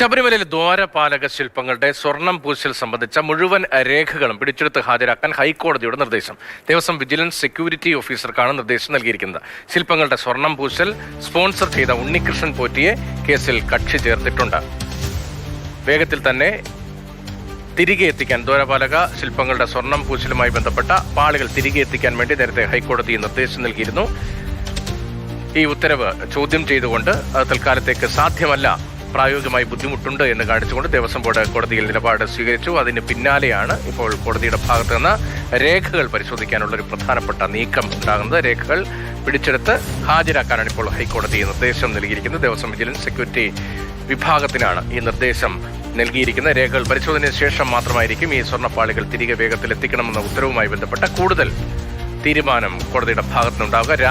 ശബരിമലയിലെ ദ്വാരപാലക ശില്പങ്ങളുടെ സ്വർണം പൂശൽ സംബന്ധിച്ച മുഴുവൻ രേഖകളും പിടിച്ചെടുത്ത് ഹാജരാക്കാൻ ഹൈക്കോടതിയുടെ നിർദ്ദേശം. ദേവസ്വം വിജിലൻസ് സെക്യൂരിറ്റി ഓഫീസർക്കാണ് നിർദ്ദേശം നൽകിയിരിക്കുന്നത്. ശില്പങ്ങളുടെ സ്വർണം പൂശൽ സ്പോൺസർ ചെയ്ത ഉണ്ണികൃഷ്ണൻ പോറ്റിയെ കേസിൽ കക്ഷി ചേർത്തിട്ടുണ്ട്. വേഗത്തിൽ തന്നെ തിരികെ എത്തിക്കാൻ ദ്വാരപാലക ശില്പങ്ങളുടെ സ്വർണം പൂശലുമായി ബന്ധപ്പെട്ട പാളികൾ തിരികെ എത്തിക്കാൻ വേണ്ടി നേരത്തെ ഹൈക്കോടതി നിർദ്ദേശം നൽകിയിരുന്നു. ഈ ഉത്തരവ് ചോദ്യം ചെയ്തുകൊണ്ട് തൽക്കാലത്തേക്ക് സാധ്യമല്ല, പ്രായോഗികമായി ബുദ്ധിമുട്ടുണ്ട് എന്ന് കാണിച്ചുകൊണ്ട് ദേവസ്വം ബോർഡ് കോടതിയിൽ നിലപാട് സ്വീകരിച്ചു. അതിന് പിന്നാലെയാണ് ഇപ്പോൾ കോടതിയുടെ ഭാഗത്ത് നിന്ന് രേഖകൾ പരിശോധിക്കാനുള്ള ഒരു പ്രധാനപ്പെട്ട നീക്കം ഉണ്ടാകുന്നത്. രേഖകൾ പിടിച്ചെടുത്ത് ഹാജരാക്കാനാണ് ഇപ്പോൾ ഹൈക്കോടതി നിർദ്ദേശം നൽകിയിരിക്കുന്നത്. ദേവസ്വം വിജിലൻസ് സെക്യൂരിറ്റി വിഭാഗത്തിനാണ് ഈ നിർദ്ദേശം നൽകിയിരിക്കുന്നത്. രേഖകൾ പരിശോധനയ്ക്ക് ശേഷം മാത്രമായിരിക്കും ഈ സ്വർണ്ണപ്പാളികൾ തിരികെ വേഗത്തിൽ എത്തിക്കണമെന്ന ഉത്തരവുമായി ബന്ധപ്പെട്ട കൂടുതൽ തീരുമാനം കോടതിയുടെ ഭാഗത്തുനിന്നുണ്ടാവുക.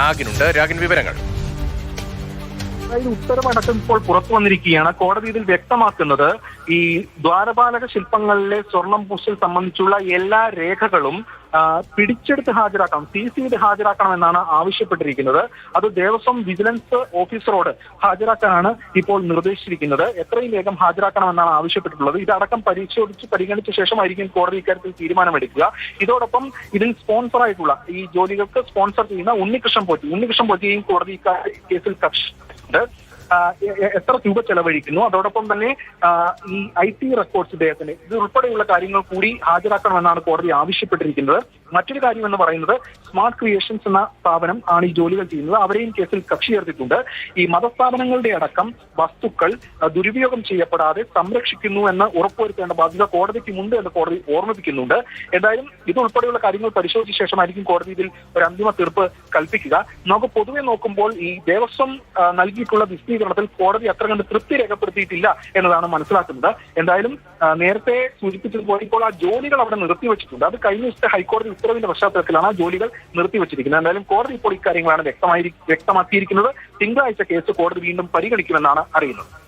രാഗിൻ വിവരങ്ങൾ. ഉത്തരവടക്കം ഇപ്പോൾ പുറത്തു വന്നിരിക്കുകയാണ്. കോടതി ഇതിൽ വ്യക്തമാക്കുന്നത് ഈ ദ്വാരപാലക ശില്പങ്ങളിലെ സ്വർണം പൂശൽ സംബന്ധിച്ചുള്ള എല്ലാ രേഖകളും പിടിച്ചെടുത്ത് ഹാജരാക്കണം, സീസ് ചെയ്ത് ഹാജരാക്കണമെന്നാണ് ആവശ്യപ്പെട്ടിരിക്കുന്നത്. അത് ദേവസ്വം വിജിലൻസ് ഓഫീസറോട് ഹാജരാക്കാനാണ് ഇപ്പോൾ നിർദ്ദേശിച്ചിരിക്കുന്നത്. എത്രയും വേഗം ഹാജരാക്കണമെന്നാണ് ആവശ്യപ്പെട്ടിട്ടുള്ളത്. ഇതടക്കം പരിഗണിച്ച ശേഷമായിരിക്കും കോടതി ഇക്കാര്യത്തിൽ തീരുമാനമെടുക്കുക. ഇതോടൊപ്പം ഇതിൽ സ്പോൺസറായിട്ടുള്ള ഈ ജോലികൾക്ക് സ്പോൺസർ ചെയ്യുന്ന ഉണ്ണികൃഷ്ണൻ പോറ്റിയെയും കോടതി കേസിൽ കക്ഷിയുണ്ട്. എത്ര രൂപ ചെലവഴിക്കുന്നു, അതോടൊപ്പം തന്നെ ഈ IT റെക്കോർഡ്സ് ഇദ്ദേഹത്തിന് ഇത് ഉൾപ്പെടെയുള്ള കാര്യങ്ങൾ കൂടി ഹാജരാക്കണമെന്നാണ് കോടതി ആവശ്യപ്പെട്ടിരിക്കുന്നത്. മറ്റൊരു കാര്യം എന്ന് പറയുന്നത് സ്മാർട്ട് ക്രിയേഷൻസ് എന്ന സ്ഥാപനം ആണ് ഈ ജോലികൾ ചെയ്യുന്നത്. അവരെയും കേസിൽ കക്ഷി ചേർത്തിട്ടുണ്ട്. ഈ മതസ്ഥാപനങ്ങളുടെ അടക്കം വസ്തുക്കൾ ദുരുപയോഗം ചെയ്യപ്പെടാതെ സംരക്ഷിക്കുന്നു എന്ന് ഉറപ്പുവരുത്തേണ്ട ബാധ്യത കോടതിക്കുമുണ്ട് എന്ന് കോടതി ഓർമ്മിപ്പിക്കുന്നുണ്ട്. എന്തായാലും ഇതുൾപ്പെടെയുള്ള കാര്യങ്ങൾ പരിശോധിച്ച ശേഷമായിരിക്കും കോടതി ഇതിൽ ഒരു അന്തിമ തീർപ്പ് കൽപ്പിക്കുക. നമുക്ക് പൊതുവെ നോക്കുമ്പോൾ ഈ ദേവസ്വം നൽകിയിട്ടുള്ള വിശദീകരണത്തിൽ കോടതി അത്ര കണ്ട് തൃപ്തി രേഖപ്പെടുത്തിയിട്ടില്ല എന്നതാണ് മനസ്സിലാക്കുന്നത്. എന്തായാലും നേരത്തെ സൂചിപ്പിച്ചതുപോലെ ഇപ്പോൾ ആ ജോലികൾ അവിടെ നിർത്തിവെച്ചിട്ടുണ്ട്. അത് കഴിഞ്ഞ ദിവസത്തെ ഹൈക്കോടതി ഉത്തരവിന്റെ പശ്ചാത്തലത്തിലാണ് ആ ജോലികൾ നിർത്തിവെച്ചിരിക്കുന്നത്. എന്തായാലും കോടതി ഇപ്പോൾ ഇക്കാര്യങ്ങളാണ് വ്യക്തമാക്കിയിരിക്കുന്നത്. തിങ്കളാഴ്ച കേസ് കോടതി വീണ്ടും പരിഗണിക്കുമെന്നാണ് അറിയുന്നത്.